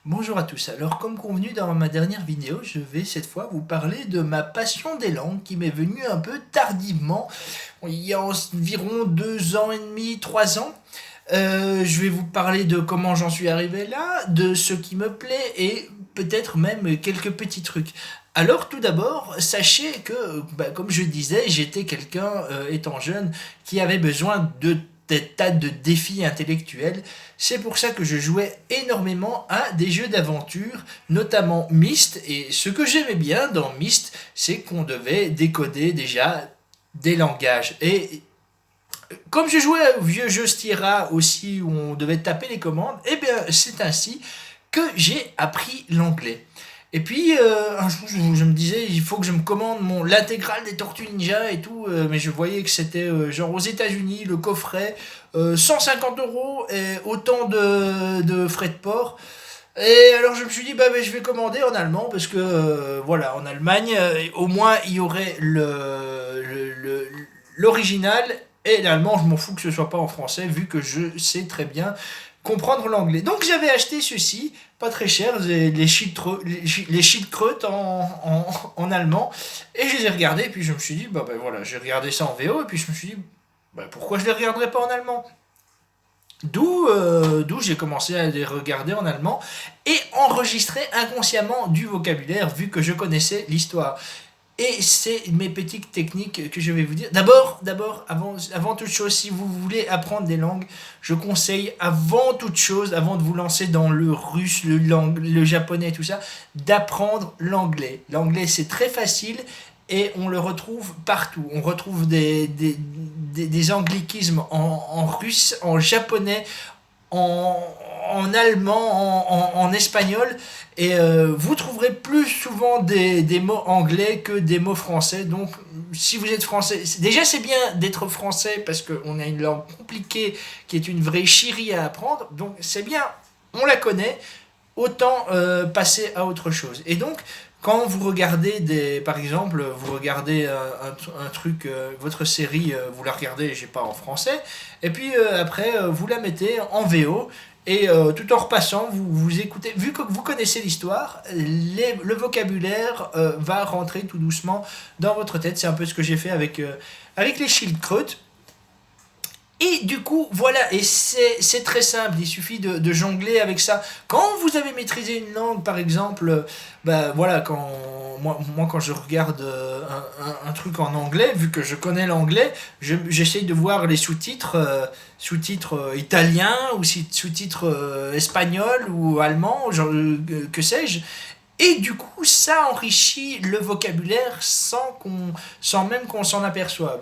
Bonjour à tous. Alors, comme convenu dans ma dernière vidéo, je vais cette fois vous parler de ma passion des langues qui m'est venue un peu tardivement, il y a environ 2 ans et demi, 3 ans. Je vais vous parler de comment j'en suis arrivé là, de ce qui me plaît et peut-être même quelques petits trucs. Alors tout d'abord, sachez que, comme je disais, j'étais quelqu'un, étant jeune, qui avait besoin de des tas de défis intellectuels. C'est pour ça que je jouais énormément à des jeux d'aventure, notamment Myst. Et ce que j'aimais bien dans Myst, c'est qu'on devait décoder déjà des langages. Et comme je jouais au vieux jeu Styra aussi, où on devait taper les commandes, eh bien c'est ainsi que j'ai appris l'anglais. Et puis un jour je me disais il faut que je me commande l'intégrale des Tortues Ninja et tout, mais je voyais que c'était genre aux États-Unis le coffret 150 euros et autant de frais de port. Et alors je me suis dit bah, je vais commander en allemand parce que voilà en Allemagne au moins il y aurait l'original et l'allemand je m'en fous que ce soit pas en français vu que je sais très bien comprendre l'anglais. Donc j'avais acheté ceci, pas très cher, les Schildkröte en allemand, et je les ai regardés, et puis je me suis dit, bah voilà, j'ai regardé ça en VO, et puis je me suis dit, bah, pourquoi je les regarderais pas en allemand. D'où j'ai commencé à les regarder en allemand et enregistrer inconsciemment du vocabulaire vu que je connaissais l'histoire. Et c'est mes petites techniques que je vais vous dire. D'abord, avant toute chose, si vous voulez apprendre des langues, je conseille avant toute chose, avant de vous lancer dans le russe, le japonais, tout ça, d'apprendre l'anglais. L'anglais, c'est très facile et on le retrouve partout. On retrouve des anglicismes en russe, en japonais, en, en allemand, en espagnol, et vous trouverez plus souvent des mots anglais que des mots français. Donc, si vous êtes français, déjà c'est bien d'être français parce qu'on a une langue compliquée qui est une vraie chérie à apprendre. Donc, c'est bien, on la connaît, autant passer à autre chose. Et donc, quand vous regardez par exemple, vous regardez un truc, votre série, vous la regardez, j'ai pas en français, et puis après vous la mettez en VO. Et tout en repassant, vous écoutez, vu que vous connaissez l'histoire, le vocabulaire va rentrer tout doucement dans votre tête. C'est un peu ce que j'ai fait avec les Schildkröte. Et du coup, voilà, et c'est très simple, il suffit de jongler avec ça. Quand vous avez maîtrisé une langue, par exemple, bah voilà, moi quand je regarde un truc en anglais, vu que je connais l'anglais, j'essaye de voir les sous-titres, italiens ou sous-titres espagnols ou allemands, genre, que sais-je. Et du coup, ça enrichit le vocabulaire sans même qu'on s'en aperçoive.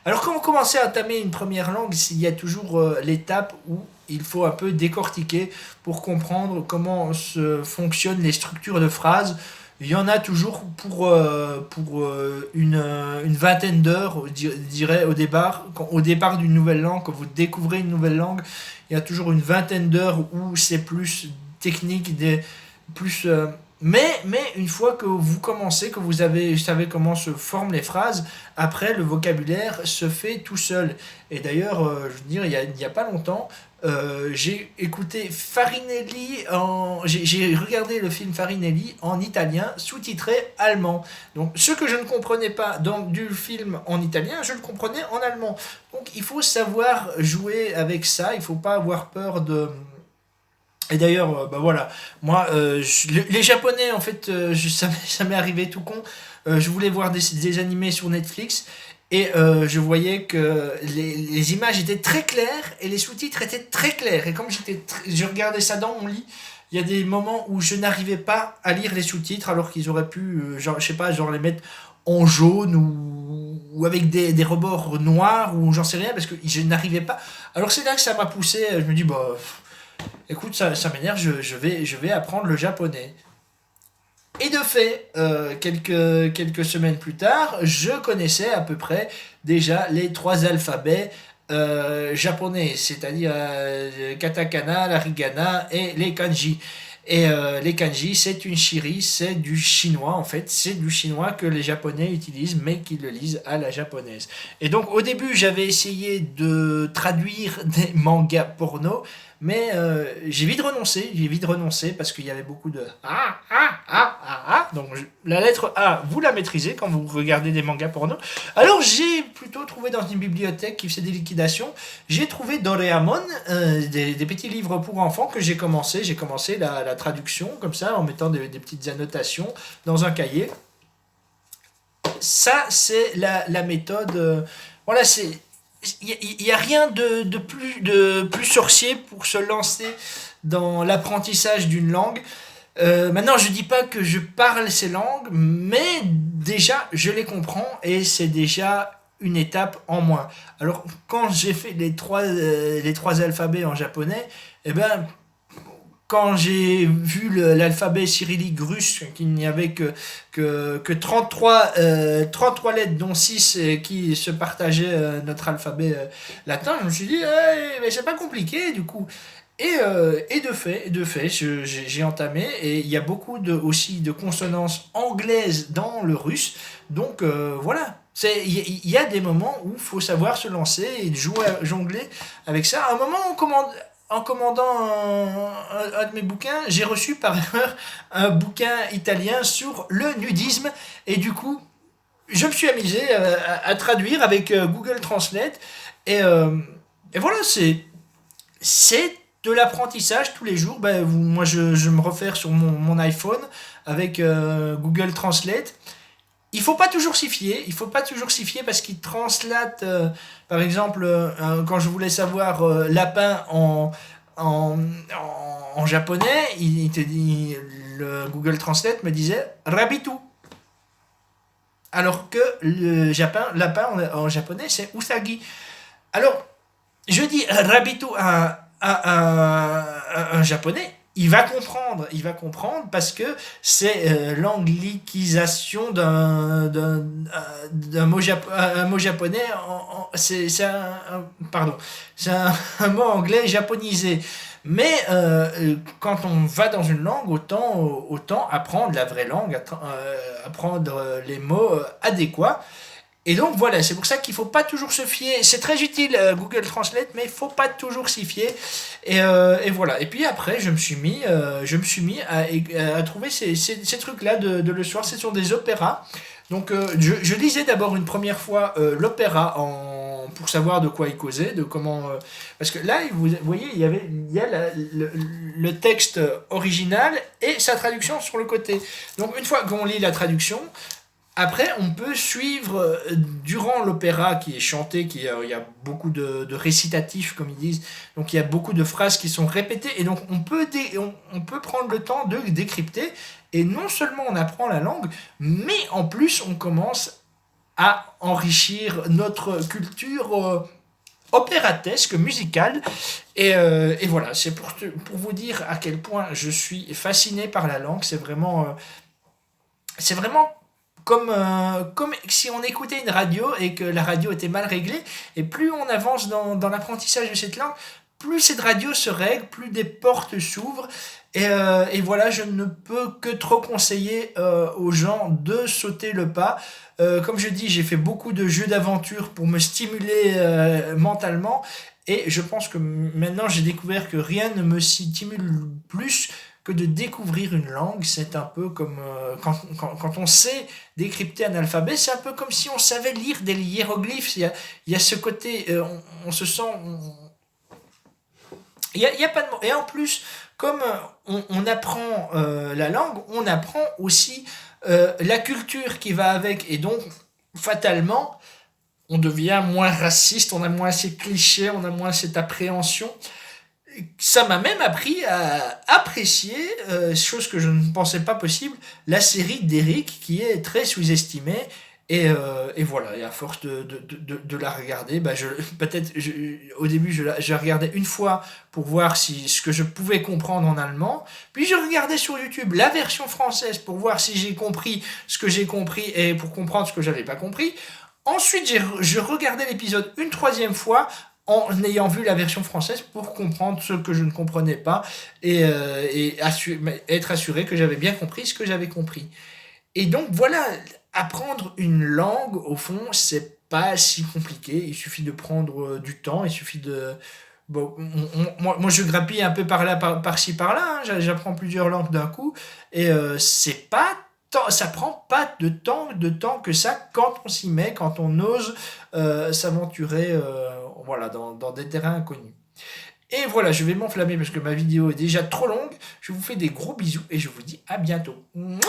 Alors quand on commence à entamer une première langue, il y a toujours l'étape où il faut un peu décortiquer pour comprendre comment fonctionnent les structures de phrases. Il y en a toujours pour une vingtaine d'heures, je dirais, au départ d'une nouvelle langue, quand vous découvrez une nouvelle langue, il y a toujours une vingtaine d'heures où c'est plus technique, plus mais une fois que vous commencez, que savez comment se forment les phrases, après le vocabulaire se fait tout seul. Et d'ailleurs, je veux dire, il y a pas longtemps, j'ai écouté Farinelli, j'ai regardé le film Farinelli en italien, sous-titré allemand. Donc ce que je ne comprenais pas du film en italien, je le comprenais en allemand. Donc il faut savoir jouer avec ça, il ne faut pas avoir peur de... Et d'ailleurs, bah voilà, moi, les Japonais, en fait, ça m'est arrivé tout con. Je voulais voir des animés sur Netflix et je voyais que les images étaient très claires et les sous-titres étaient très clairs. Et comme je regardais ça dans mon lit, il y a des moments où je n'arrivais pas à lire les sous-titres alors qu'ils auraient pu, genre, je sais pas, genre les mettre en jaune ou avec des rebords noirs ou j'en sais rien parce que je n'arrivais pas. Alors c'est là que ça m'a poussé. Je me dis, bah écoute, ça m'énerve, je vais apprendre le japonais. Et de fait, quelques semaines plus tard, je connaissais à peu près déjà les trois alphabets japonais, c'est-à-dire katakana, l'harigana et les kanji. Et les kanji, c'est une shiri, c'est du chinois en fait, c'est du chinois que les japonais utilisent, mais qu'ils le lisent à la japonaise. Et donc au début, j'avais essayé de traduire des mangas porno, mais j'ai vite renoncé parce qu'il y avait beaucoup de Donc la lettre A, vous la maîtrisez quand vous regardez des mangas porno. Alors j'ai plutôt trouvé dans une bibliothèque qui faisait des liquidations, j'ai trouvé Doraemon, des petits livres pour enfants que j'ai commencé. J'ai commencé la traduction comme ça en mettant des petites annotations dans un cahier. Ça c'est la méthode. Voilà, c'est il n'y a rien de plus sorcier pour se lancer dans l'apprentissage d'une langue. Maintenant, je dis pas que je parle ces langues, mais déjà, je les comprends et c'est déjà une étape en moins. Alors, quand j'ai fait les trois alphabets en japonais, eh ben, quand j'ai vu l'alphabet cyrillique russe, qu'il n'y avait que 33 lettres, dont 6 qui se partageaient notre alphabet latin, je me suis dit, mais c'est pas compliqué du coup. Et de fait j'ai entamé, et il y a beaucoup aussi de consonances anglaises dans le russe, donc voilà. Il y a des moments où il faut savoir se lancer et jouer, jongler avec ça. À un moment, en commandant un de mes bouquins, j'ai reçu par erreur un bouquin italien sur le nudisme, et du coup, je me suis amusé à traduire avec Google Translate, et, euh, et voilà, c'est de l'apprentissage tous les jours. Ben, moi, je me réfère sur mon iPhone avec Google Translate. Il faut pas toujours s'y fier. Il faut pas toujours s'y fier parce qu'il translate, par exemple, quand je voulais savoir lapin en, en japonais, il te dit, le Google Translate me disait rabitu. Alors que lapin en japonais, c'est usagi. Alors, je dis rabitu à un japonais, il va comprendre parce que c'est l'anglicisation d'un mot japonais, pardon, c'est un mot anglais japonisé. Mais quand on va dans une langue, autant apprendre la vraie langue, apprendre les mots adéquats. Et donc voilà, c'est pour ça qu'il ne faut pas toujours se fier. C'est très utile Google Translate, mais il ne faut pas toujours s'y fier. Et voilà. Et puis après, je me suis mis à trouver ces trucs-là de le soir. Ce sont des opéras. Donc je lisais d'abord une première fois l'opéra pour savoir de quoi il causait, de comment. Parce que là, vous voyez, il y a le texte original et sa traduction sur le côté. Donc une fois qu'on lit la traduction, après, on peut suivre durant l'opéra qui est chanté, il y a beaucoup de récitatifs, comme ils disent, donc il y a beaucoup de phrases qui sont répétées, et donc on peut prendre le temps de décrypter, et non seulement on apprend la langue, mais en plus on commence à enrichir notre culture opératesque, musicale, et voilà, c'est pour vous dire à quel point je suis fasciné par la langue. C'est vraiment comme si on écoutait une radio et que la radio était mal réglée, et plus on avance dans l'apprentissage de cette langue, plus cette radio se règle, plus des portes s'ouvrent, et voilà, je ne peux que trop conseiller aux gens de sauter le pas. Comme je dis, j'ai fait beaucoup de jeux d'aventure pour me stimuler mentalement, et je pense que maintenant j'ai découvert que rien ne me stimule plus que de découvrir une langue. C'est un peu comme quand on sait décrypter un alphabet, c'est un peu comme si on savait lire des hiéroglyphes. Il y a ce côté, on se sent... Il y a pas de mots. Et en plus, comme on apprend la langue, on apprend aussi la culture qui va avec. Et donc, fatalement, on devient moins raciste, on a moins ces clichés, on a moins cette appréhension. Ça m'a même appris à apprécier, chose que je ne pensais pas possible, la série d'Eric, qui est très sous-estimée. Et voilà, et à force de la regarder, bah au début je regardais une fois pour voir ce que je pouvais comprendre en allemand, puis je regardais sur YouTube la version française pour voir si j'ai compris ce que j'ai compris et pour comprendre ce que j'avais pas compris. Ensuite je regardais l'épisode une troisième fois en ayant vu la version française pour comprendre ce que je ne comprenais pas et être assuré que j'avais bien compris ce que j'avais compris. Et donc voilà, apprendre une langue, au fond, c'est pas si compliqué. Il suffit de prendre du temps, il suffit de... Bon, moi, je grappille un peu par là, par-ci, par-là, hein. J'apprends plusieurs langues d'un coup. Et c'est pas ça prend pas de temps que ça quand on s'y met, quand on ose s'aventurer voilà, dans des terrains inconnus. Et voilà, je vais m'enflammer parce que ma vidéo est déjà trop longue. Je vous fais des gros bisous et je vous dis à bientôt. Mouah.